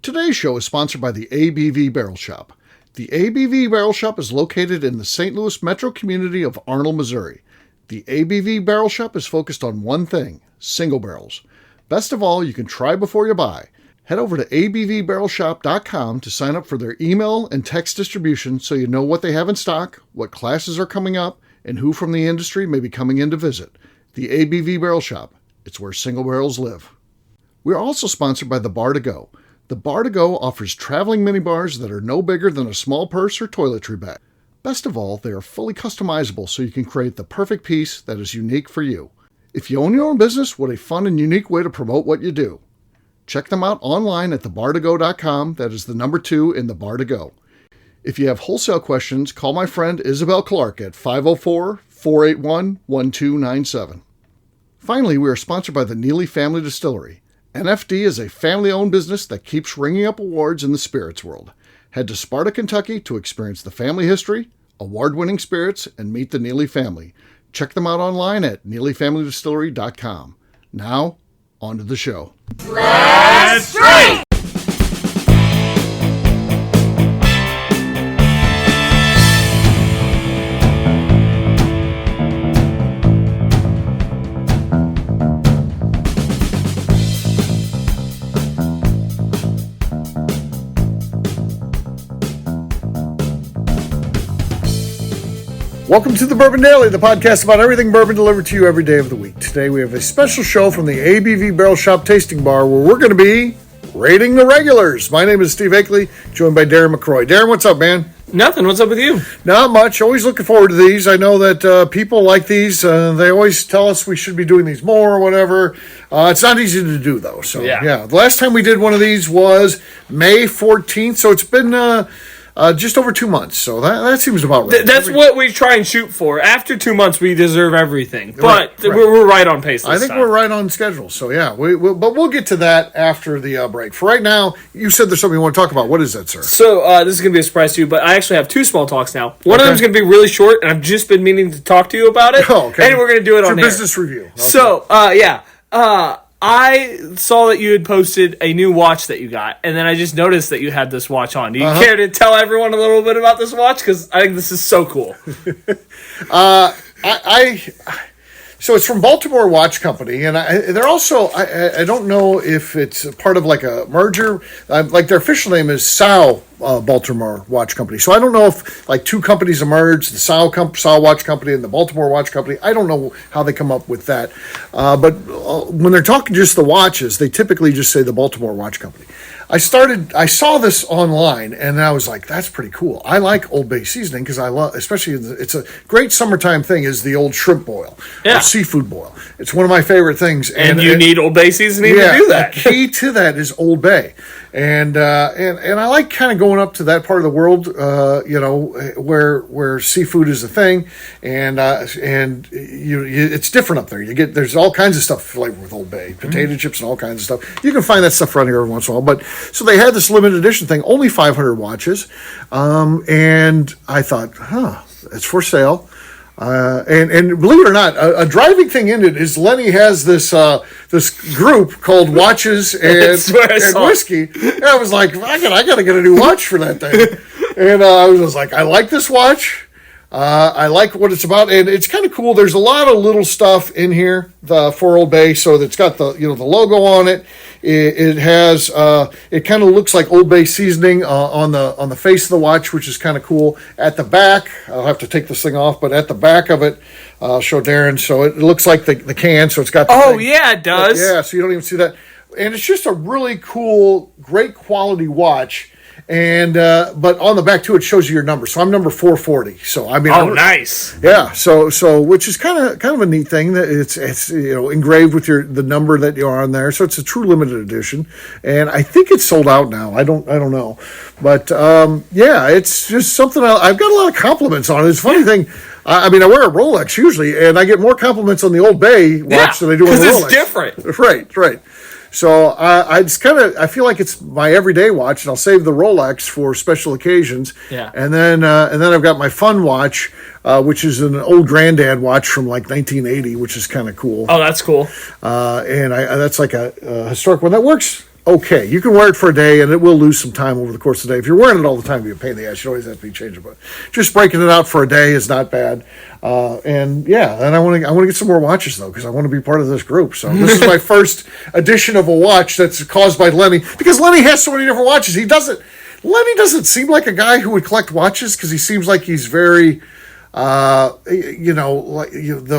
Today's show is sponsored by the ABV Barrel Shop. The ABV Barrel Shop is located in the St. Louis metro community of Arnold, Missouri. The ABV Barrel Shop is focused on one thing, single barrels. Best of all, you can try before you buy. Head over to abvbarrelshop.com to sign up for their email and text distribution so you know what they have in stock, what classes are coming up, and who from the industry may be coming in to visit. The ABV Barrel Shop. It's where single barrels live. We are also sponsored by the Bar to Go. The Bar to Go offers traveling minibars that are no bigger than a small purse or toiletry bag. Best of all, they are fully customizable so you can create the perfect piece that is unique for you. If you own your own business, what a fun and unique way to promote what you do. Check them out online at thebartogo.com. That is the number 2 in the Bar to Go. If you have wholesale questions, call my friend Isabel Clark at 504-481-1297. Finally, we are sponsored by the Neely Family Distillery. NFD is a family-owned business that keeps ringing up awards in the spirits world. Head to Sparta, Kentucky to experience the family history, award-winning spirits, and meet the Neely family. Check them out online at neelyfamilydistillery.com. Now, on to the show. Let's drink! Welcome to the Bourbon Daily, the podcast about everything bourbon delivered to you every day of the week. Today we have a special show from the ABV Barrel Shop Tasting Bar where we're going to be rating the regulars. My name is Steve Akeley, joined by Darren McCroy. Darren, what's up, man? Nothing. What's up with you? Not much. Always looking forward to these. I know that people like these. They always tell us we should be doing these more or whatever. It's not easy to do, though. So, yeah. The last time we did one of these was May 14th, so it's been... just over 2 months, so that seems about right. That's what we try and shoot for. After 2 months, we deserve everything. But right. We're right on pace this I think time. we're right on schedule, so yeah. But we'll get to that after the break. For right now, you said there's something you want to talk about. What is that, sir? So this is going to be a surprise to you, but I actually have 2 small talks now. One of them is going to be really short, and I've just been meaning to talk to you about it. Oh, okay. And we're going to do it on air. Business review. Okay. So, I saw that you had posted a new watch that you got, and then I just noticed that you had this watch on. Do you care to tell everyone a little bit about this watch? Because I think this is so cool. So it's from Baltimore Watch Company, and they're also, I don't know if it's part of like a merger. Like their official name is Sao Baltimore Watch Company. So I don't know if like 2 companies emerged, the Sao Watch Company and the Baltimore Watch Company. I don't know how they come up with that. But when they're talking just the watches, they typically just say the Baltimore Watch Company. I saw this online, and I was like, that's pretty cool. I like Old Bay seasoning because I love, especially, it's a great summertime thing, is the old shrimp boil or seafood boil. It's one of my favorite things. And you need Old Bay seasoning to do that. The key to that is Old Bay. And I like kind of going up to that part of the world, where seafood is a thing, and it's different up there. There's all kinds of stuff flavored with Old Bay, potato chips and all kinds of stuff. You can find that stuff around here every once in a while. But so they had this limited edition thing, only 500 watches, and I thought, it's for sale. And believe it or not, a driving thing in it is Lenny has this group called Watches and Whiskey. And I was like, I gotta get a new watch for that thing. And I was like, I like this watch. I like what it's about, and it's kind of cool. There's a lot of little stuff in here for Old Bay. So it's got the logo on it. It has it kind of looks like Old Bay seasoning on the face of the watch, which is kind of cool. At the back, I'll have to take this thing off, but at the back of it, I'll show Darren. So it looks like the can. So it's got the thing. Yeah, it does. Yeah, so you don't even see that, and it's just a really cool, great quality watch. And but on the back too, it shows you your number. So I'm number 440. So I mean, nice. Yeah. So which is kind of a neat thing that it's engraved with the number that you're on there. So it's a true limited edition, and I think it's sold out now. I don't know, but it's just something I've got a lot of compliments on. It's a funny thing. I mean, I wear a Rolex usually, and I get more compliments on the Old Bay watch than I do on the Rolex. Because it's different. Right. So I feel like it's my everyday watch, and I'll save the Rolex for special occasions. Yeah. And then I've got my fun watch, which is an old granddad watch from like 1980, which is kind of cool. Oh, that's cool. And that's like a historic one that works okay. You can wear it for a day, and it will lose some time over the course of the day. If you're wearing it all the time, it'll be a pain in the ass. You always have to be changing, but just breaking it out for a day is not bad. And I want to get some more watches though, because I want to be part of this group. So this is my first edition of a watch that's caused by Lenny, because Lenny has so many different watches. Lenny doesn't seem like a guy who would collect watches, because he seems like he's very, the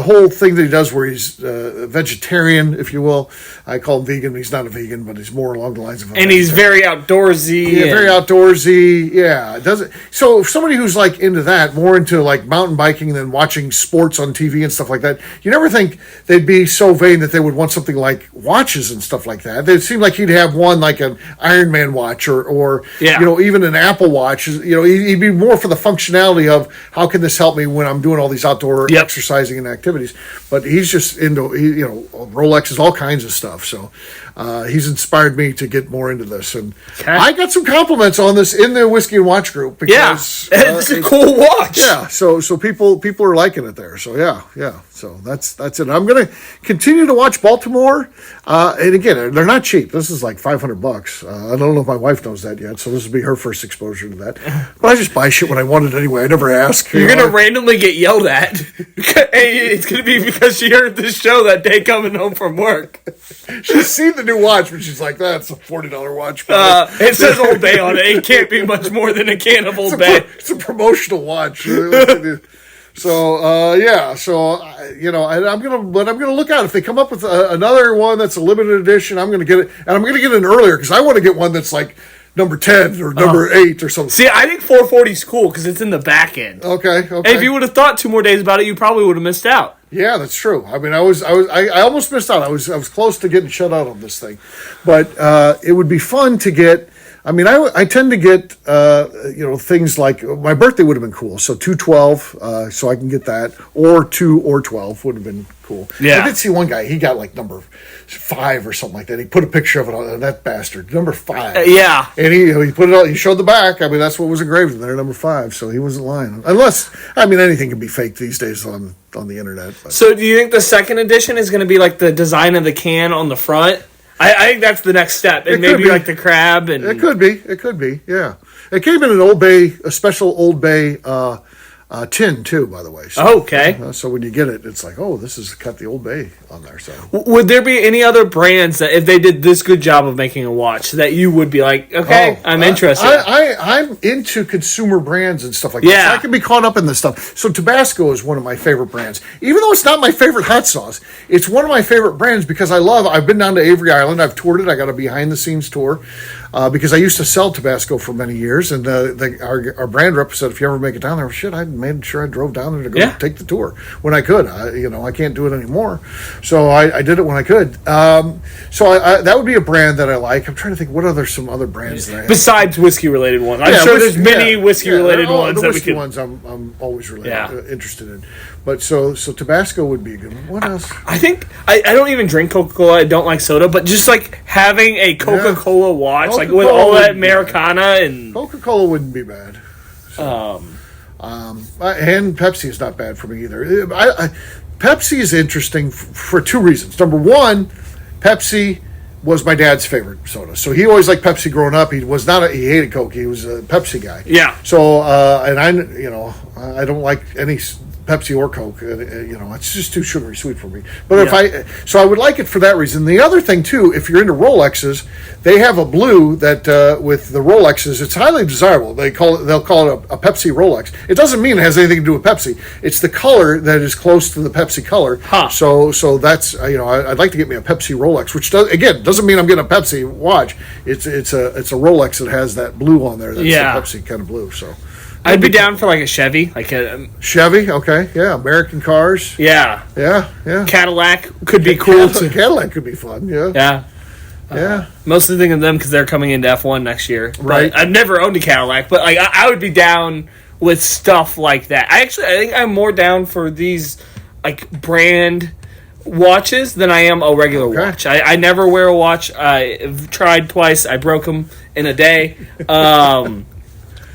whole thing that he does where he's vegetarian, if you will. I call him vegan. He's not a vegan, but he's more along the lines of and he's very outdoorsy. Yeah, very outdoorsy. Yeah, so if somebody who's like into that, more into like mountain biking than watching sports on TV and stuff like that, you never think they'd be so vain that they would want something like watches and stuff like that. It seemed like he'd have one like an Iron Man watch or even an Apple Watch. He'd be more for the functionality of how can this help me when I'm doing all these outdoor exercising and activities. But he's just into Rolexes, all kinds of stuff. So he's inspired me to get more into this, and I got some compliments on this in the Whiskey and Watch group because it's a cool watch. Yeah, so people are liking it there. So yeah. So that's it. I'm gonna continue to watch Baltimore, and again, they're not cheap. This is like $500. I don't know if my wife knows that yet, so this will be her first exposure to that. But I just buy shit when I want it anyway. I never ask. You're gonna randomly get yelled at. Hey, it's gonna be because she heard this show that day coming home from work. She's seen the new watch, but she's like, "That's a $40 watch." It says Old Bay on it. It can't be much more than a can of Old Bay. It's a promotional watch. So I'm gonna look out if they come up with another one that's a limited edition. I'm gonna get it, and I'm gonna get it earlier because I want to get one that's like number 10 or number 8 or something. See, I think 440 is cool because it's in the back end. Okay. And if you would have thought 2 more days about it, you probably would have missed out. Yeah, that's true. I mean, I almost missed out. I was close to getting shut out on this thing, but it would be fun to get. I mean, I tend to get things like my birthday would have been cool. So 212, so I can get that, or 2 or 12 would have been cool. Yeah, I did see one guy. He got like number 5 or something like that. He put a picture of it on that bastard, number 5. Yeah, and he put it on. He showed the back. I mean, that's what was engraved in there, number 5. So he wasn't lying. Unless, I mean, anything can be faked these days on the internet. But. So do you think the second edition is going to be like the design of the can on the front? I think that's the next step, and maybe like the crab. And it could be. Yeah, it came in an Old Bay, a special Old Bay tin too, by the way. So, okay. So when you get it, it's like, oh, this has got the Old Bay on there. So would there be any other brands that, if they did this good job of making a watch, that you would be like, okay, I'm interested? I'm into consumer brands and stuff like that. So I can be caught up in this stuff. So Tabasco is one of my favorite brands. Even though it's not my favorite hot sauce, it's one of my favorite brands because I've been down to Avery Island. I've toured it. I got a behind-the-scenes tour because I used to sell Tabasco for many years. And our brand rep said, if you ever make it down there, shit, I made sure I drove down there to go take the tour when I could. I can't do it anymore. So I did it when I could. So that would be a brand that I like. I'm trying to think some other brands that I have. Besides whiskey-related ones. I'm sure there's many whiskey-related ones. The whiskey ones I'm always really interested in. But so Tabasco would be a good one. What else? I think I don't even drink Coca-Cola. I don't like soda, but just like having a Coca-Cola watch, like with all that Americana and Coca-Cola wouldn't be bad. So, and Pepsi is not bad for me either. Pepsi is interesting for 2 reasons. Number one, Pepsi was my dad's favorite soda, so he always liked Pepsi growing up. He hated Coke. He was a Pepsi guy. Yeah. So and I don't like any Pepsi or Coke. It's just too sugary sweet for me. But I would like it for that reason. The other thing too, if you're into Rolexes, they have a blue that with the Rolexes, it's highly desirable. They'll call it a Pepsi Rolex. It doesn't mean it has anything to do with Pepsi. It's the color that is close to the Pepsi color. Huh. So that's I'd like to get me a Pepsi Rolex, which doesn't mean I'm getting a Pepsi watch. It's a Rolex that has that blue on there. That's the Pepsi kind of blue. So. I'd be down for like a Chevy, Chevy. Okay, yeah, American cars. Yeah. Cadillac could be cool. Cadillac could be fun. Yeah. Mostly thinking of them because they're coming into F1 next year. Right. But I've never owned a Cadillac, but I would be down with stuff like that. I think I'm more down for these like brand watches than I am a regular watch. I never wear a watch. I've tried twice. I broke them in a day.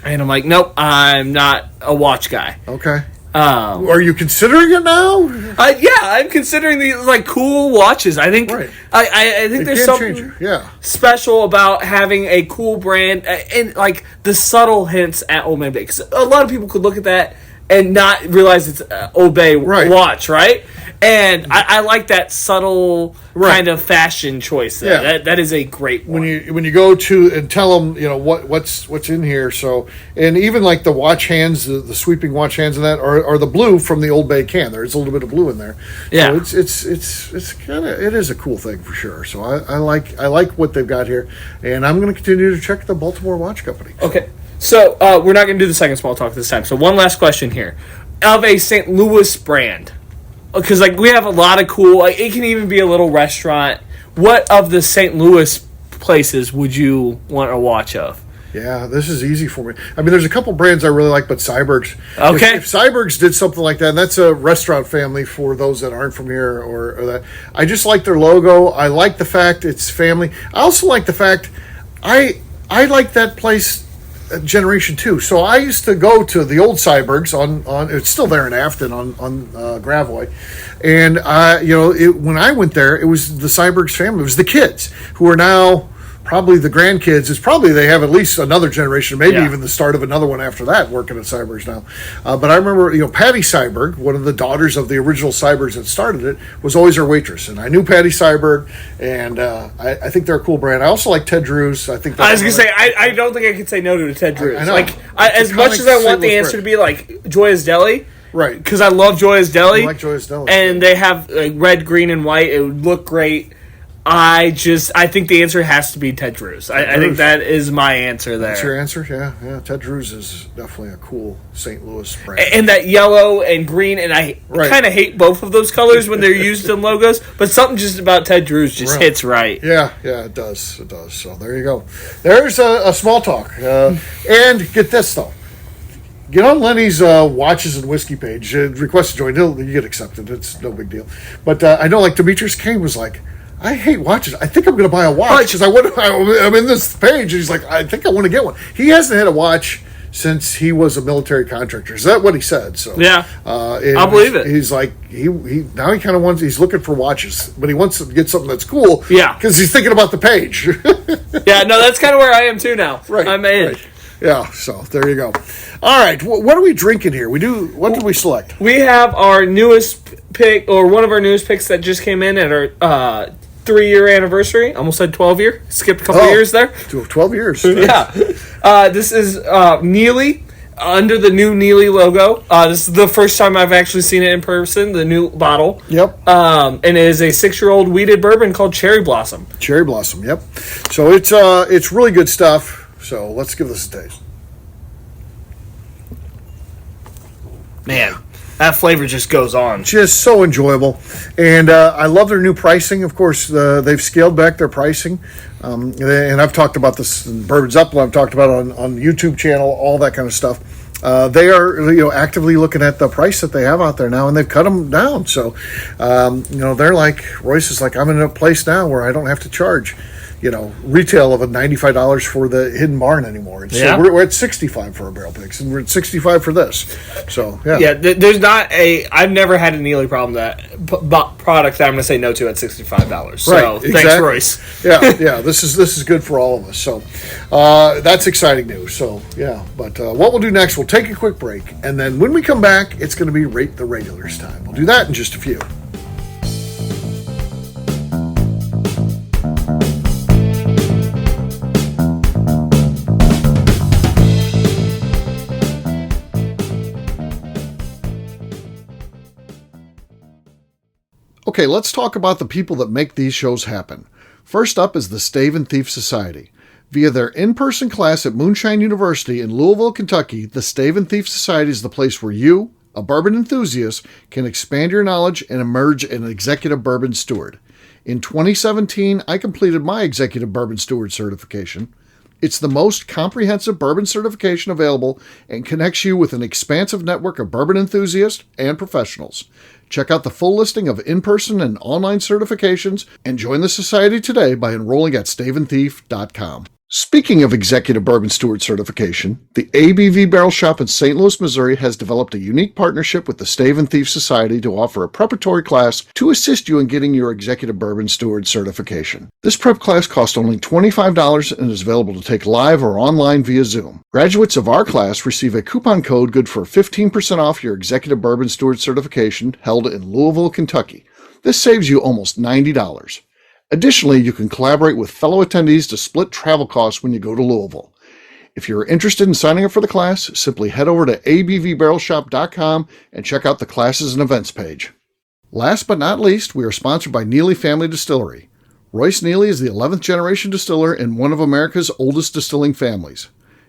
And I'm like, nope, I'm not a watch guy. Okay. Are you considering it now? Yeah, I'm considering these like cool watches. I think Right. I think there's something special about having a cool brand and like the subtle hints at Old Man Bay. Because a lot of people could look at that and not realize it's Old Bay watch, right? And I like that subtle kind of fashion choice there. Yeah. That is a great one. When you go to and tell them, what's in here. So, and even like the watch hands, the sweeping watch hands and that are the blue from the Old Bay can. There's a little bit of blue in there. Yeah. So it's kind of, it is a cool thing for sure. So I like what they've got here, and I'm going to continue to check the Baltimore Watch Company. Okay. So we're not going to do the second small talk this time. So one last question here. Of a St. Louis brand, because like we have a lot of cool, like it can even be a little restaurant. What of the St. Louis places would you want a watch of? Yeah, this is easy for me. I mean, there's a couple brands I really like, but Cyberg's. Okay. If Cyberg's did something like that, and that's a restaurant family for those that aren't from here or that. I just like their logo. I like the fact it's family. I also like the fact I like that place generation 2. So I used to go to the old Cyberg's on it's still there in Afton on Gravois, and when I went there, it was the Cyberg's family. It was the kids who are now probably the grandkids. It's probably they have at least another generation, maybe even the start of another one after that, working at Cyberg's now. But I remember, Patty Cyberg, one of the daughters of the original Cyberg's that started it, was always our waitress. And I knew Patty Cyberg, and I think they're a cool brand. I also like Ted Drew's. I was going to say, I don't think I could say no to a Ted Drew's. I know. Like, as much as I want the answer to be like Joya's Deli, right? Because I love Joya's Deli. I like Joya's Deli. And they have like, red, green, and white. It would look great. I think the answer has to be Ted Drew's. I think that is my answer there. That's your answer? Yeah. Ted Drew's is definitely a cool St. Louis brand. And that yellow and green, and I kind of hate both of those colors when they're used in logos, but something just about Ted Drew's just hits right. Yeah, it does. It does. So there you go. There's a small talk. And get this, though. Get on Lenny's watches and whiskey page. Request to join. You get accepted. It's no big deal. But I know, like, Demetrius Kane was like, I hate watches. I think I'm going to buy a watch because I'm in this page. And he's like, I think I want to get one. He hasn't had a watch since he was a military contractor. Is that what he said? So yeah, I believe it. He's like he now he kind of wants. He's looking for watches, but he wants to get something that's cool. Yeah, because he's thinking about the page. Yeah, no, that's kind of where I am too now. Right, I'm in. Right. Yeah, so there you go. All right, what are we drinking here? What did we select? We have our newest pick, or one of our newest picks that just came in at our 3-year anniversary. Almost said 12-year. Skipped a couple years there. 12 years. Yeah. This is Neely, under the new Neely logo. This is the first time I've actually seen it in person, the new bottle. Yep. And it is a 6-year-old wheated bourbon called Cherry Blossom. Cherry Blossom, yep. So it's really good stuff. So let's give this a taste. Man, that flavor just goes on. Just so enjoyable. And I love their new pricing. Of course, they've scaled back their pricing. And I've talked about this in Bourbon's Up. I've talked about it on YouTube channel, all that kind of stuff. They are actively looking at the price that they have out there now, and they've cut them down. So, they're like, Royce is like, I'm in a place now where I don't have to charge retail of $95 for the Hidden Barn anymore. And so we're at $65 for a barrel picks, and we're at $65 for this. So yeah, there's not I've never had a Neely problem product that I'm going to say no to at $65. So right, exactly. Thanks, Royce. Yeah. This is good for all of us. So that's exciting news. So yeah, but what we'll do next, we'll take a quick break, and then when we come back, it's going to be Rate the Regulars time. We'll do that in just a few. Okay, let's talk about the people that make these shows happen. First up is the Stave and Thief Society. Via their in-person class at Moonshine University in Louisville, Kentucky, the Stave and Thief Society is the place where you, a bourbon enthusiast, can expand your knowledge and emerge an executive bourbon steward. In 2017, I completed my executive bourbon steward certification. It's the most comprehensive bourbon certification available and connects you with an expansive network of bourbon enthusiasts and professionals. Check out the full listing of in-person and online certifications and join the society today by enrolling at staveandthief.com. Speaking of Executive Bourbon Steward certification, the ABV Barrel Shop in St. Louis, Missouri has developed a unique partnership with the Stave and Thief Society to offer a preparatory class to assist you in getting your Executive Bourbon Steward certification. This prep class costs only $25 and is available to take live or online via Zoom. Graduates of our class receive a coupon code good for 15% off your Executive Bourbon Steward certification held in Louisville, Kentucky. This saves you almost $90. Additionally, you can collaborate with fellow attendees to split travel costs when you go to Louisville. If you're interested in signing up for the class, simply head over to abvbarrelshop.com and check out the classes and events page. Last but not least, we are sponsored by Neely Family Distillery. Royce Neely is the 11th generation distiller in one of America's oldest distilling families.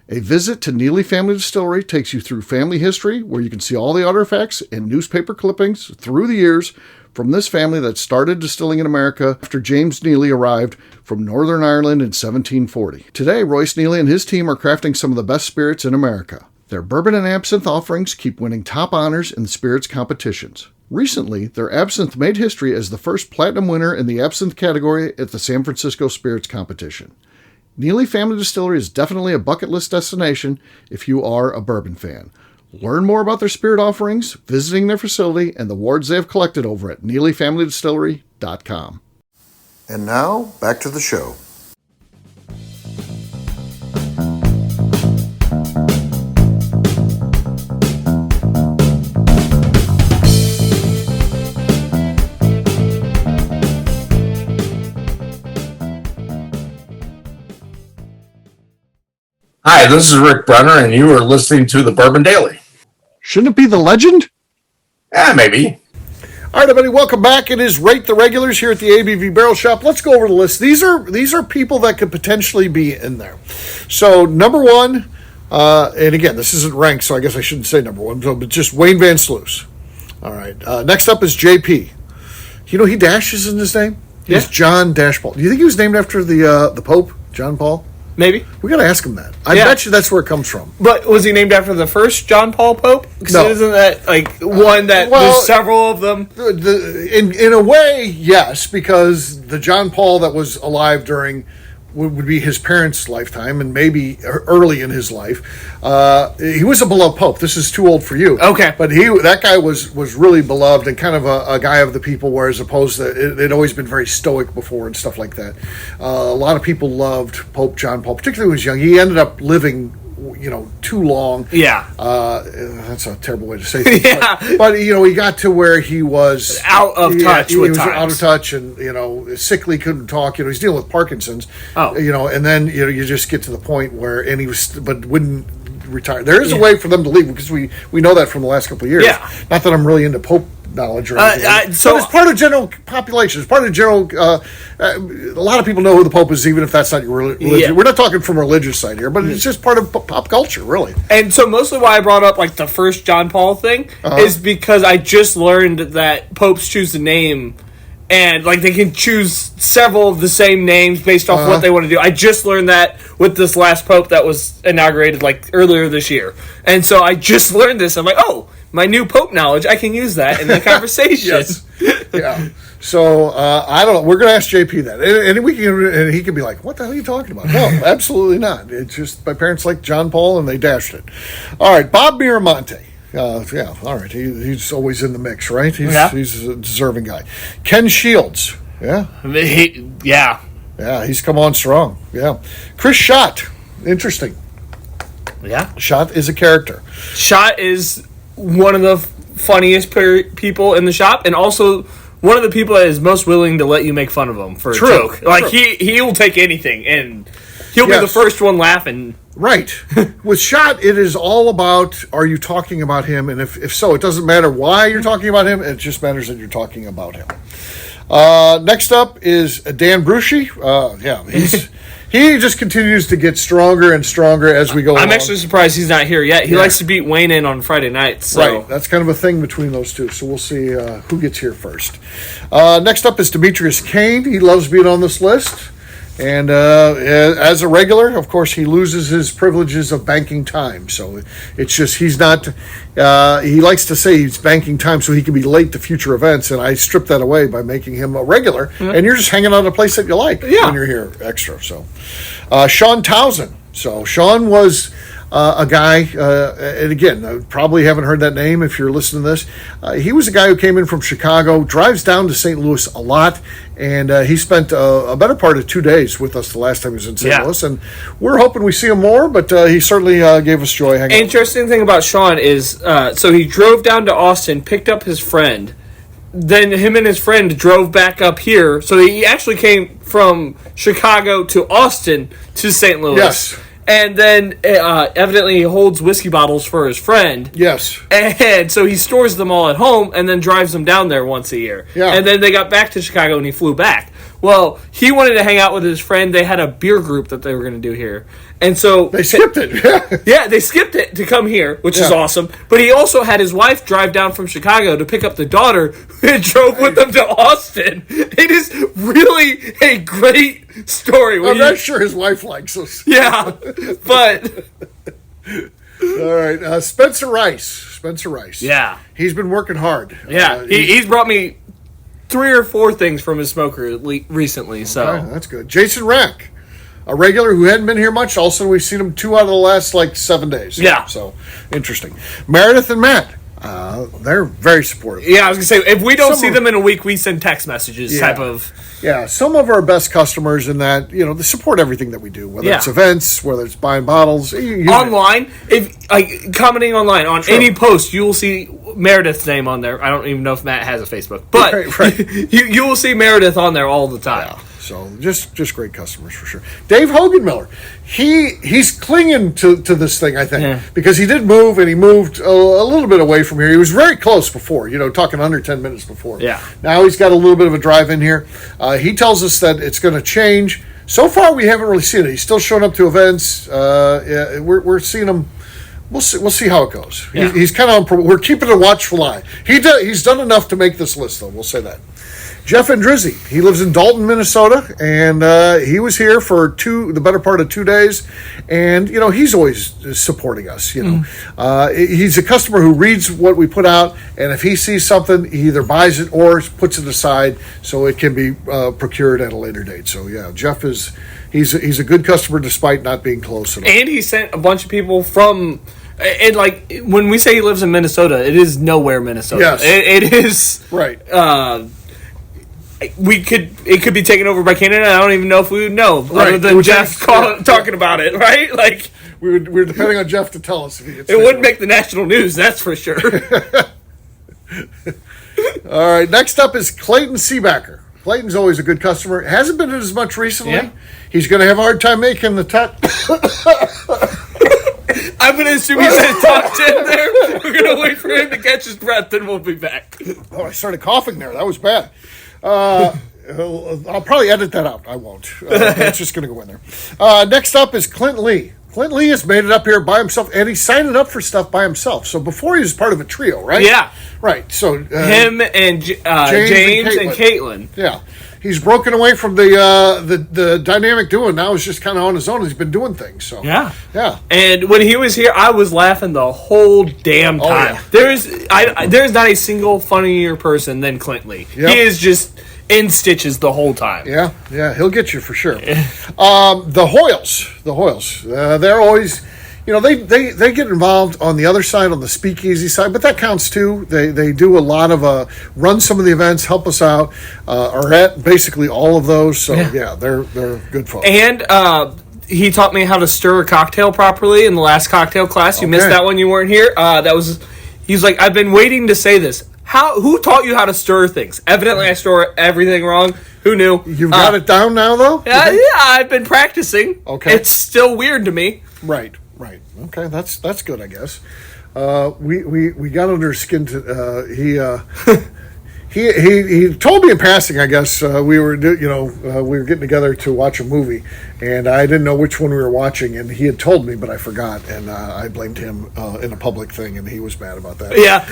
A visit to Neely Family Distillery takes you through family history, where you can see all the artifacts and newspaper clippings through the years from this family that started distilling in America after James Neely arrived from Northern Ireland in 1740. Today, Royce Neely and his team are crafting some of the best spirits in America. Their bourbon and absinthe offerings keep winning top honors in the spirits competitions. Recently, their absinthe made history as the first platinum winner in the absinthe category at the San Francisco Spirits Competition. Neely Family Distillery is definitely a bucket list destination if you are a bourbon fan. Learn more about their spirit offerings, visiting their facility, and the awards they have collected over at NeelyFamilyDistillery.com. And now, back to the show. Hi, this is Rick Brenner, and you are listening to the Bourbon Daily. Shouldn't it be the legend? Maybe. All right, everybody, welcome back. It is Rate the Regulars here at the ABV Barrel Shop. Let's go over the list. These are people that could potentially be in there. So, number one, and again, this isn't ranked, so I guess I shouldn't say number one, but just Wayne Van Sluis. All right. Next up is JP. You know, he dashes in his name. He's John Dash Paul. Do you think he was named after the Pope, John Paul? Maybe. We got to ask him that. I bet you that's where it comes from. But was he named after the first John Paul Pope? Because no. Isn't that like one that there's several of them? In a way, yes, because the John Paul that was alive during would be his parents' lifetime and maybe early in his life. He was a beloved pope. This is too old for you. Okay. But that guy was really beloved and kind of a guy of the people, whereas opposed to it would always been very stoic before and stuff like that. A lot of people loved Pope John Paul, particularly when he was young. He ended up living too long. Yeah. That's a terrible way to say things. But he got to where he was out of touch he with was times. out of touch and, sickly, couldn't talk. He's dealing with Parkinson's. Oh. And then, you just get to the point where, but wouldn't retire. There is a way for them to leave because we know that from the last couple of years. Yeah. Not that I'm really into Pope knowledge or anything. So but it's part of general population. It's part of general. A lot of people know who the Pope is, even if that's not your religion. Yeah. We're not talking from a religious side here, but it's just part of pop culture, really. And so mostly why I brought up like the first John Paul thing is because I just learned that popes choose the name. And, like, they can choose several of the same names based off what they want to do. I just learned that with this last pope that was inaugurated, like, earlier this year. And so I just learned this. I'm like, oh, my new pope knowledge, I can use that in the conversation. Yes. Yeah. So, I don't know. We're going to ask JP that. And he can be like, what the hell are you talking about? No, absolutely not. It's just my parents liked John Paul, and they dashed it. All right, Bob Miramonte. All right. He's always in the mix, right? He's a deserving guy. Ken Shields. Yeah. He's come on strong. Yeah. Chris Schott. Interesting. Yeah. Schott is a character. Schott is one of the funniest people in the shop, and also one of the people that is most willing to let you make fun of him for a joke. Like, he will take anything, and he'll be the first one laughing. Right. With Schott, it is all about, are you talking about him? And if so, it doesn't matter why you're talking about him. It just matters that you're talking about him. Next up is Dan Bruschi. He just continues to get stronger and stronger as we go along. I'm actually surprised he's not here yet. He likes to beat Wayne in on Friday nights. So. Right. That's kind of a thing between those two. So we'll see who gets here first. Next up is Demetrius Kane. He loves being on this list. And as a regular, of course, he loses his privileges of banking time. So it's just he's not. He likes to say he's banking time so he can be late to future events, and I strip that away by making him a regular. And you're just hanging out at a place that you like when you're here extra. So Sean Towson. So Sean was a guy, and again, I probably haven't heard that name if you're listening to this. He was a guy who came in from Chicago, drives down to St. Louis a lot, and he spent a better part of 2 days with us the last time he was in St. Louis, and we're hoping we see him more, but he certainly gave us joy hanging out. Interesting thing about Sean is, so he drove down to Austin, picked up his friend, then him and his friend drove back up here, so he actually came from Chicago to Austin to St. Louis. Yes. And then, evidently, he holds whiskey bottles for his friend. Yes. And so he stores them all at home and then drives them down there once a year. Yeah. And then they got back to Chicago and he flew back. Well, he wanted to hang out with his friend. They had a beer group that they were going to do here. And so... They skipped it. Yeah, they skipped it to come here, which is awesome. But he also had his wife drive down from Chicago to pick up the daughter who drove with them to Austin. It is really a great story. I'm not sure his wife likes us. Yeah, but... All right, Spencer Rice. Yeah. He's been working hard. Yeah, he's brought me 3 or 4 things from his smoker recently. So okay, that's good. Jason Rack, a regular who hadn't been here much. All of a sudden, we've seen him 2 out of the last 7 days. Yeah. So interesting. Meredith and Matt, they're very supportive. yeah, I was gonna say if we don't see them in a week, we send text messages. Type of. Yeah, some of our best customers in that, they support everything that we do, whether it's events, whether it's buying bottles. Online, if commenting online on any post, you will see Meredith's name on there. I don't even know if Matt has a Facebook, but right. you will see Meredith on there all the time. Yeah. So just great customers for sure. Dave Hogan-Miller, he's clinging to this thing, I think, because he did move, and he moved a little bit away from here. He was very close before, talking under 10 minutes before. Yeah. Now he's got a little bit of a drive in here. He tells us that it's going to change. So far, we haven't really seen it. He's still showing up to events. We're seeing him. We'll see how it goes. Yeah. He's kind of. We're keeping a watchful eye. He's done enough to make this list, though. We'll say that. Jeff Andrizzi, he lives in Dalton, Minnesota, and he was here for the better part of 2 days, and he's always supporting us. He's a customer who reads what we put out, and if he sees something, he either buys it or puts it aside so it can be procured at a later date. So yeah, Jeff he's a good customer despite not being close enough. And he sent a bunch of people from. And when we say he lives in Minnesota, it is nowhere Minnesota. Yes, it is right. It could be taken over by Canada. I don't even know if we would know, other than Jeff talking about it, right? We're depending on Jeff to tell us if he gets it wouldn't make the national news, that's for sure. All right, next up is Clayton Seabacker. Clayton's always a good customer. Hasn't been as much recently. Yeah. He's going to have a hard time making the top. I'm going to assume he's in top 10 there. We're going to wait for him to catch his breath, then we'll be back. Oh, I started coughing there. That was bad. I'll probably edit that out. I won't. It's just going to go in there. Next up is Clint Lee. Clint Lee has made it up here by himself, and he's signing up for stuff by himself. So before he was part of a trio, right? Yeah. Right. So him and James and Caitlin. Yeah. He's broken away from the dynamic duo. Now he's just kind of on his own. He's been doing things. So yeah. And when he was here, I was laughing the whole damn time. Yeah. There's not a single funnier person than Clint Lee. Yep. He is just in stitches the whole time. Yeah, he'll get you for sure. The Hoyles, they're always. They get involved on the other side, on the speakeasy side, but that counts too. They do a lot of run some of the events, help us out, are at basically all of those. So yeah they're good folks. And he taught me how to stir a cocktail properly in the last cocktail class. You missed that one. You weren't here. He's like, I've been waiting to say this. Who taught you how to stir things? Evidently, I stir everything wrong. Who knew? You've got it down now, though. Yeah, I've been practicing. Okay, it's still weird to me. Right. Okay, that's good, I guess. We got under his skin. He told me in passing. I guess we were getting together to watch a movie, and I didn't know which one we were watching, and he had told me, but I forgot, and I blamed him in a public thing, and he was mad about that. Yeah,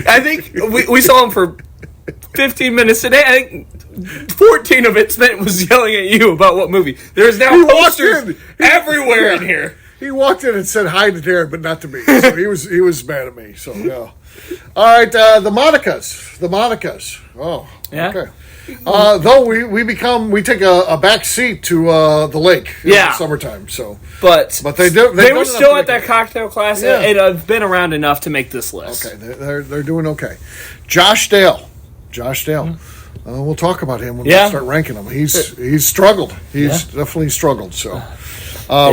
I think we saw him for 15 minutes today. I think 14 of it spent was yelling at you about what movie. There's now posters everywhere in here. He walked in and said hi to Darren, but not to me. So he was mad at me. So yeah. All right, the Monicas. Oh, yeah. Okay. Though we take a back seat to the lake in the summertime. So, but they were still at that it. cocktail class and have been around enough to make this list. Okay, they're doing okay. Josh Dale. We'll talk about him when we start ranking him. He's struggled. He's definitely struggled. So,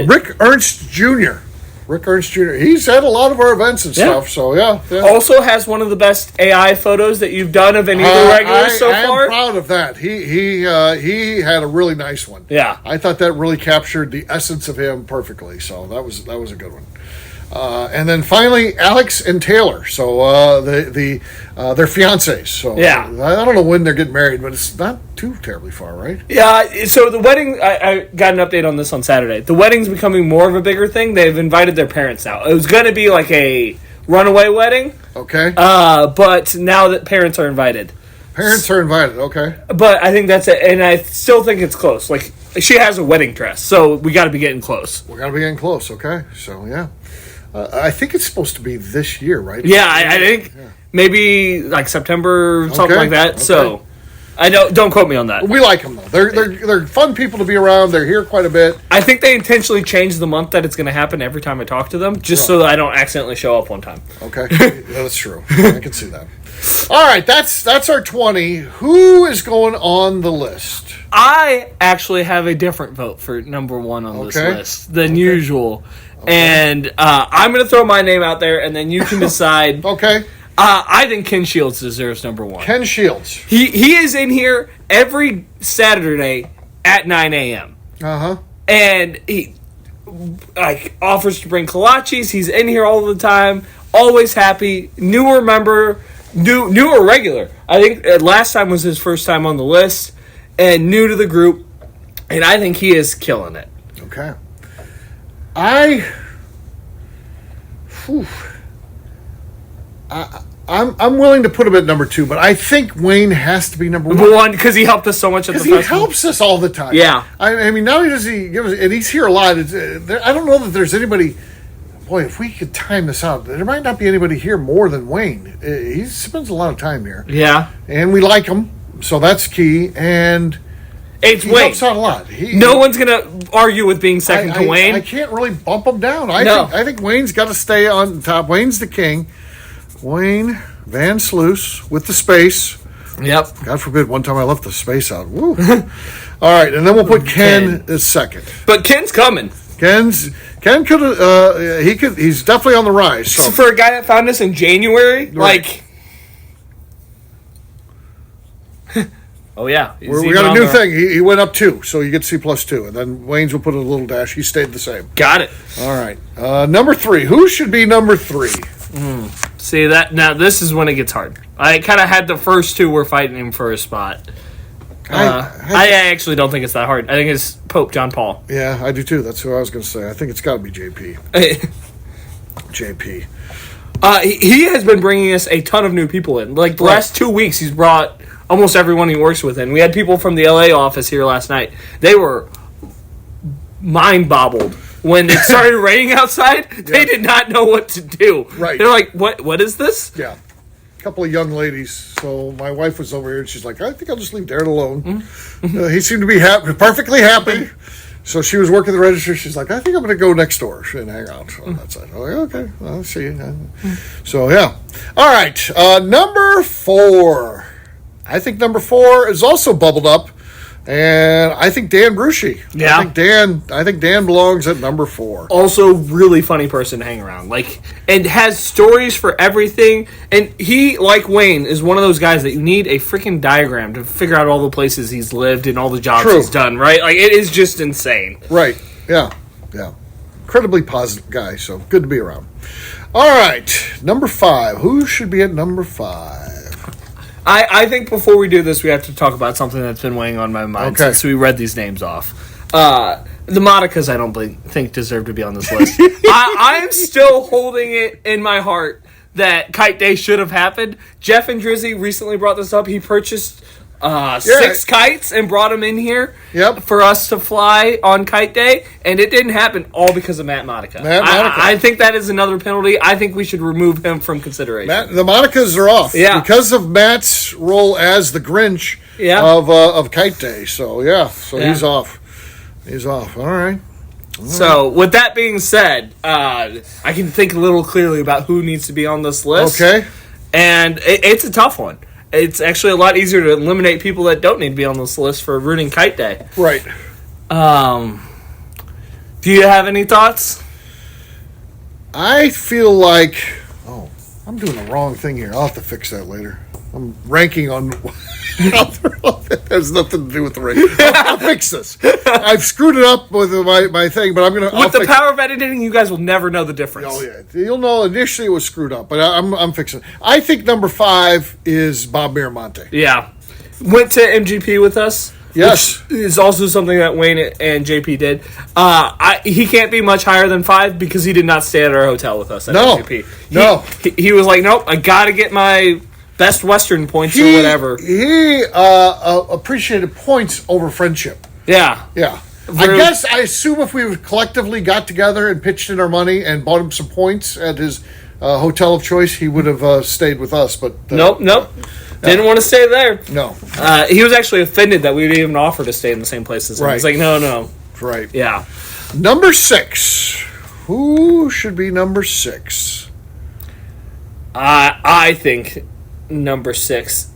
Rick Ernst Jr. He's had a lot of our events and stuff. So yeah. Also has one of the best AI photos that you've done of any of the regulars so far. I am proud of that. He had a really nice one. Yeah, I thought that really captured the essence of him perfectly. So that was a good one. And then finally, Alex and Taylor. So they're fiancés. So yeah, I don't know when they're getting married, but it's not too terribly far, right? Yeah. So the wedding, I got an update on this on Saturday. The wedding's becoming more of a bigger thing. They've invited their parents out. It was going to be like a runaway wedding. Okay. But now that parents are invited. Okay. But I think that's it, and I still think it's close. Like, she has a wedding dress, so we got to be getting close. Okay. So yeah. I think it's supposed to be this year, right? Yeah, I think maybe like September, something like that. Okay. So I don't quote me on that. We like them though. They're fun people to be around. They're here quite a bit. I think they intentionally changed the month that it's going to happen every time I talk to them, just so that I don't accidentally show up one time. Okay, that's true. I can see that. All right, that's our 20. Who is going on the list? I actually have a different vote for number one on this list than usual. Okay. And I'm going to throw my name out there, and then you can decide. Okay. I think Ken Shields deserves number one. Ken Shields. He is in here every Saturday at 9 a.m. Uh-huh. And he offers to bring kolaches. He's in here all the time, always happy. Newer member, new or regular. I think last time was his first time on the list, and new to the group. And I think he is killing it. Okay. I'm willing to put him at number 2, but I think Wayne has to be number 1. Number 1 because he helped us so much at the festival. He helps us all the time. Yeah. I mean, not only does he give us, and he's here a lot. I don't know that there's anybody. Boy, if we could time this out, there might not be anybody here more than Wayne. He spends a lot of time here. Yeah. And we like him, so that's key. And it's he Wayne. helps out a lot. No one's going to argue with being second to Wayne. I can't really bump him down. I think Wayne's got to stay on top. Wayne's the king. Wayne Van Sluis with the space. Yep. God forbid one time I left the space out. Woo. All right, and then we'll put Ken as second. But Ken's coming. Ken could he's definitely on the rise. So for a guy that found us in January, right. Oh yeah, we got a new thing. He went up 2, so you get C +2, and then Wayne's will put a little dash. He stayed the same. Got it. All right, number 3. Who should be number 3? See that now? This is when it gets hard. I kind of had the first 2 were fighting him for a spot. I actually don't think it's that hard. I think it's Pope John Paul. Yeah, I do too. That's who I was going to say. I think it's got to be JP. JP. He has been bringing us a ton of new people in. Like the last 2 weeks, he's brought almost everyone he works with in. We had people from the LA office here last night. They were mind bobbled. When it started raining outside, they did not know what to do. Right. They're like, what is this? Yeah. A couple of young ladies. So my wife was over here, and she's like, I think I'll just leave Darren alone. Mm-hmm. He seemed to be perfectly happy. So she was working the register. She's like, I think I'm going to go next door and hang out on that side. I'm like, okay, I'll see you. So, yeah. All right. Number 4. I think number 4 is also bubbled up. And I think Dan Bruschi. Yeah. I think Dan belongs at number 4. Also, really funny person to hang around. And has stories for everything. And he, like Wayne, is one of those guys that you need a freaking diagram to figure out all the places he's lived and all the jobs he's done, right? Like, it is just insane. Right. Yeah. Yeah. Incredibly positive guy, so good to be around. All right. Number 5. Who should be at number 5? I think before we do this, we have to talk about something that's been weighing on my mind since we read these names off. The Monicas, I don't think deserve to be on this list. I'm still holding it in my heart that Kite Day should have happened. Jeff and Drizzy recently brought this up. He purchased 6 kites and brought them in here for us to fly on Kite Day, and it didn't happen all because of Matt Monica. I think that is another penalty. I think we should remove him from consideration. The Monicas are off because of Matt's role as the Grinch of Kite Day. So, he's off. He's off. All right. So, with that being said, I can think a little clearly about who needs to be on this list. Okay. And it's a tough one. It's actually a lot easier to eliminate people that don't need to be on this list for ruining Kite Day. Right. Do you have any thoughts? I feel like... Oh, I'm doing the wrong thing here. I'll have to fix that later. I'm ranking on... There's nothing to do with the ranking. I'll fix this. I've screwed it up with my thing, but I'm going to... With the power of editing, you guys will never know the difference. Oh, yeah. You'll know initially it was screwed up, but I'm fixing it. I think number 5 is Bob Miramonte. Yeah. Went to MGP with us. Yes. Which is also something that Wayne and JP did. He can't be much higher than 5 because he did not stay at our hotel with us at MGP. He was like, nope, I got to get my Best Western points or whatever. He appreciated points over friendship. Yeah. Yeah. I assume if we collectively got together and pitched in our money and bought him some points at his hotel of choice, he would have stayed with us. But Nope. Didn't want to stay there. No. He was actually offended that we would even offer to stay in the same place as him. Right. He's like, no. Right. Yeah. Number 6. Who should be number 6? I think number 6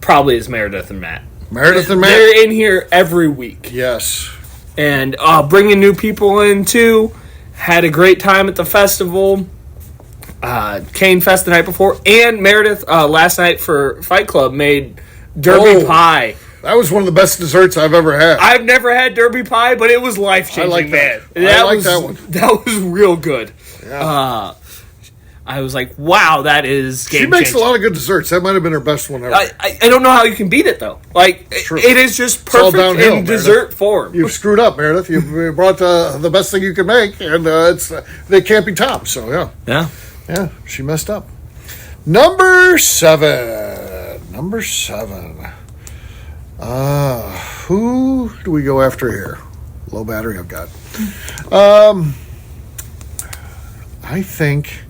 probably is Meredith and Matt. They're in here every week. Yes. And bringing new people in, too. Had a great time at the festival. Cane Fest the night before. And Meredith, last night for Fight Club, made Derby pie. That was one of the best desserts I've ever had. I've never had Derby pie, but it was life-changing, I like that. man. I like that one. That was real good. Yeah. I was like, wow, that is game-changing. She makes a lot of good desserts. That might have been her best one ever. I don't know how you can beat it, though. Like, it is just perfect in dessert form. You've screwed up, Meredith. You brought the best thing you can make, and they can't be topped. So, yeah. Yeah, she messed up. Number 7. Who do we go after here? Low battery, I've got. I think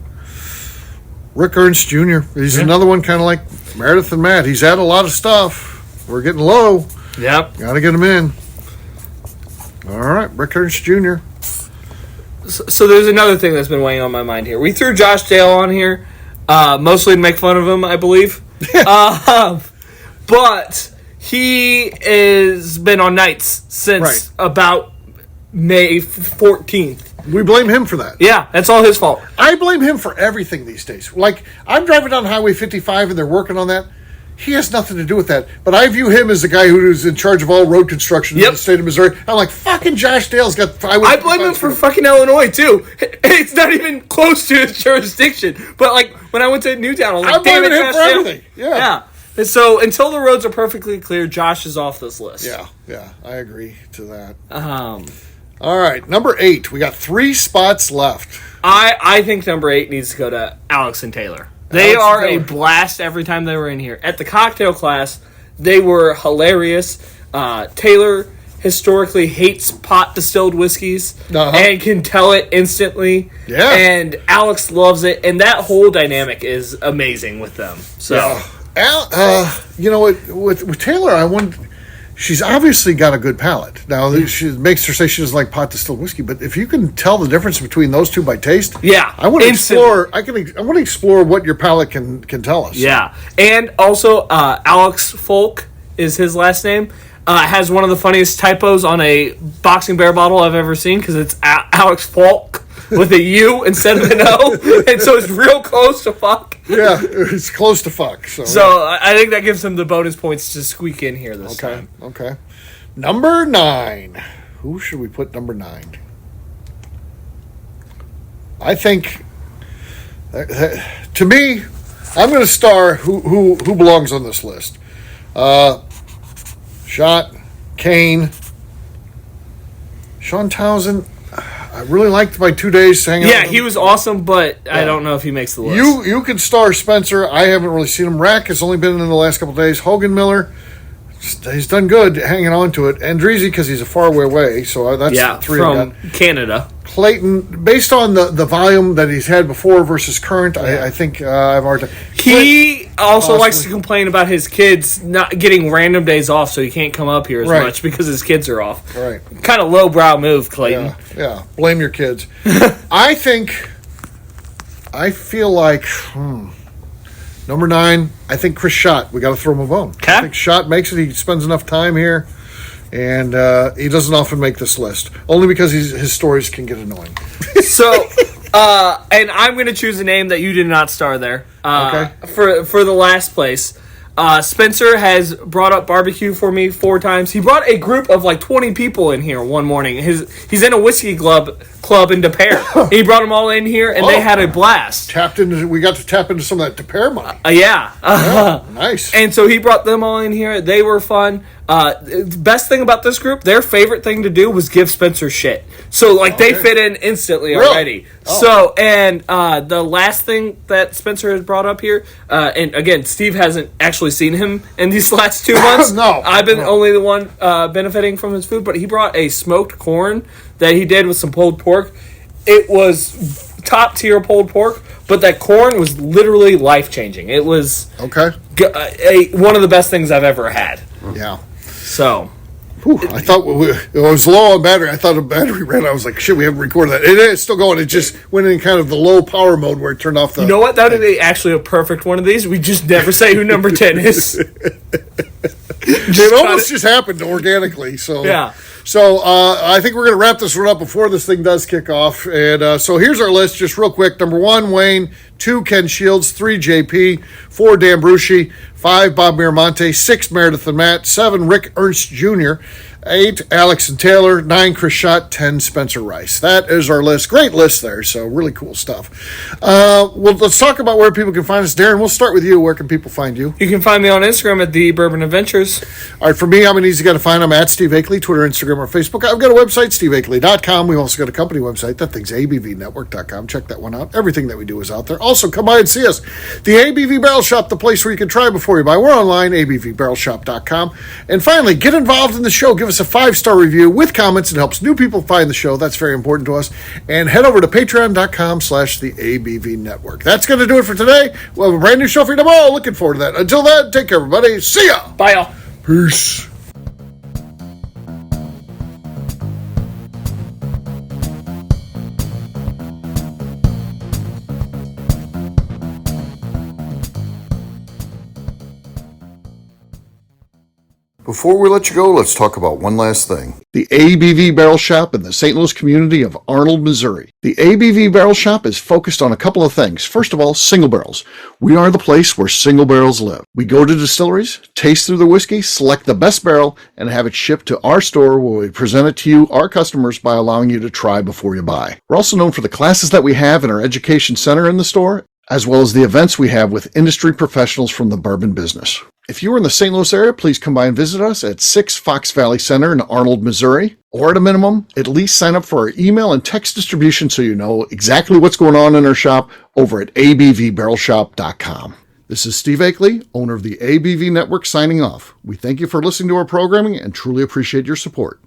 Rick Ernst Jr. He's another one kind of like Meredith and Matt. He's had a lot of stuff. We're getting low. Yep. Got to get him in. All right, Rick Ernst Jr. So there's another thing that's been weighing on my mind here. We threw Josh Dale on here, mostly to make fun of him, I believe. But he has been on nights since about May 14th. We blame him for that. Yeah, that's all his fault. I blame him for everything these days. Like, I'm driving down Highway 55 and they're working on that. He has nothing to do with that. But I view him as the guy who's in charge of all road construction in the state of Missouri. I'm like, fucking Josh Dale's got... I blame him for fucking Illinois, too. It's not even close to his jurisdiction. But, like, when I went to Newtown, I was like, I'm blaming him for everything. Yeah. And so, until the roads are perfectly clear, Josh is off this list. Yeah, I agree to that. All right, number 8. We got 3 spots left. I think number 8 needs to go to Alex and Taylor. They are a blast every time they were in here. At the cocktail class, they were hilarious. Taylor historically hates pot distilled whiskeys and can tell it instantly. Yeah. And Alex loves it, and that whole dynamic is amazing with them. So, you know, with Taylor, I wonder. She's obviously got a good palate. Now, she makes her say she doesn't like pot distilled whiskey, but if you can tell the difference between those two by taste, I want to explore. I want to explore what your palate can tell us. Yeah, and also Alex Folk is his last name. Has one of the funniest typos on a boxing bear bottle I've ever seen because it's Alex Folk with a U instead of an O, and so it's real close to fuck. Yeah, it's close to fuck. So I think that gives him the bonus points to squeak in here this time. Okay. Number 9. Who should we put number 9? I think, to me, I'm going to star who belongs on this list. Shot, Kane, Sean Townsend. I really liked my 2 days hanging out. Yeah, he was awesome, but I don't know if he makes the list. You can star Spencer. I haven't really seen him. Rack has only been in the last couple of days. Hogan Miller. he's done good hanging on to it. Andreezy, because he's a far way away, so that's three from Canada. Clayton, based on the volume that he's had before versus current, I think I've already. He also likes to complain about his kids not getting random days off, so he can't come up here as much because his kids are off. Right. Kind of lowbrow move, Clayton. Yeah. Blame your kids. I feel like number 9. I think Chris Schott. We got to throw him a bone. Okay. I think Schott makes it. He spends enough time here. And he doesn't often make this list, only because his stories can get annoying. So, and I'm going to choose a name that you did not star there. Okay. For the last place. Spencer has brought up barbecue for me 4 times. He brought a group of like 20 people in here one morning. He's in a whiskey club in De Pere. He brought them all in here, and they had a blast. We got to tap into some of that De Pere money. Yeah. Nice. And so he brought them all in here. They were fun. The best thing about this group, their favorite thing to do was give Spencer shit. So, they fit in instantly already. Oh. So, and the last thing that Spencer has brought up here, and again, Steve hasn't actually seen him in these last 2 months. No. I've been only the one benefiting from his food, but he brought a smoked corn that he did with some pulled pork. It was top tier pulled pork, but that corn was literally life changing. It was okay. One of the best things I've ever had. Yeah. So, I thought it was low on battery. I thought the battery ran. I was like, shit, we haven't recorded that. It is still going. It just went in kind of the low power mode where it turned off the. You know what? That would be actually a perfect one of these. We just never say who number 10 is. It almost just happened organically. So yeah. So I think we're going to wrap this one up before this thing does kick off. And so here's our list, just real quick. Number 1, Wayne. 2, Ken Shields. 3, JP. 4, Dan Bruschi. 5, Bob Miramonte. 6, Meredith and Matt. 7, Rick Ernst Jr. 8, Alex and Taylor. 9, Chris Schott. 10, Spencer Rice. That is our list. Great list there. So really cool stuff. Well, let's talk about where people can find us. Darren, we'll start with you. Where can people find you? You can find me on Instagram at The Bourbon Adventures. All right, for me, I'm an easy guy to find. I'm at Steve Akeley, Twitter, Instagram, or Facebook. I've got a website, steveakeley.com. We've also got a company website. That thing's abvnetwork.com. Check that one out. Everything that we do is out there. Also, come by and see us. The ABV Barrel Shop, the place where you can try before you buy. We're online, abvbarrelshop.com. And finally, get involved in the show. Give us a 5-star review with comments. It helps new people find the show. That's very important to us. And head over to patreon.com/the ABV Network. That's going to do it for today. We'll have a brand new show for you tomorrow. Looking forward to that. Until then, take care, everybody. See ya. Bye, y'all. Peace. Before we let you go, let's talk about one last thing. The ABV Barrel Shop in the St. Louis community of Arnold, Missouri. The ABV Barrel Shop is focused on a couple of things. First of all, single barrels. We are the place where single barrels live. We go to distilleries, taste through the whiskey, select the best barrel, and have it shipped to our store where we present it to you, our customers, by allowing you to try before you buy. We're also known for the classes that we have in our education center in the store, as well as the events we have with industry professionals from the bourbon business. If you are in the St. Louis area, please come by and visit us at 6 Fox Valley Center in Arnold, Missouri. Or at a minimum, at least sign up for our email and text distribution so you know exactly what's going on in our shop over at abvbarrelshop.com. This is Steve Akeley, owner of the ABV Network, signing off. We thank you for listening to our programming and truly appreciate your support.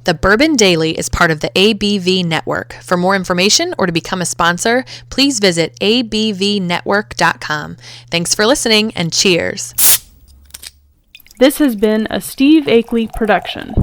The Bourbon Daily is part of the ABV Network. For more information or to become a sponsor, please visit abvnetwork.com. Thanks for listening and cheers. This has been a Steve Akeley production.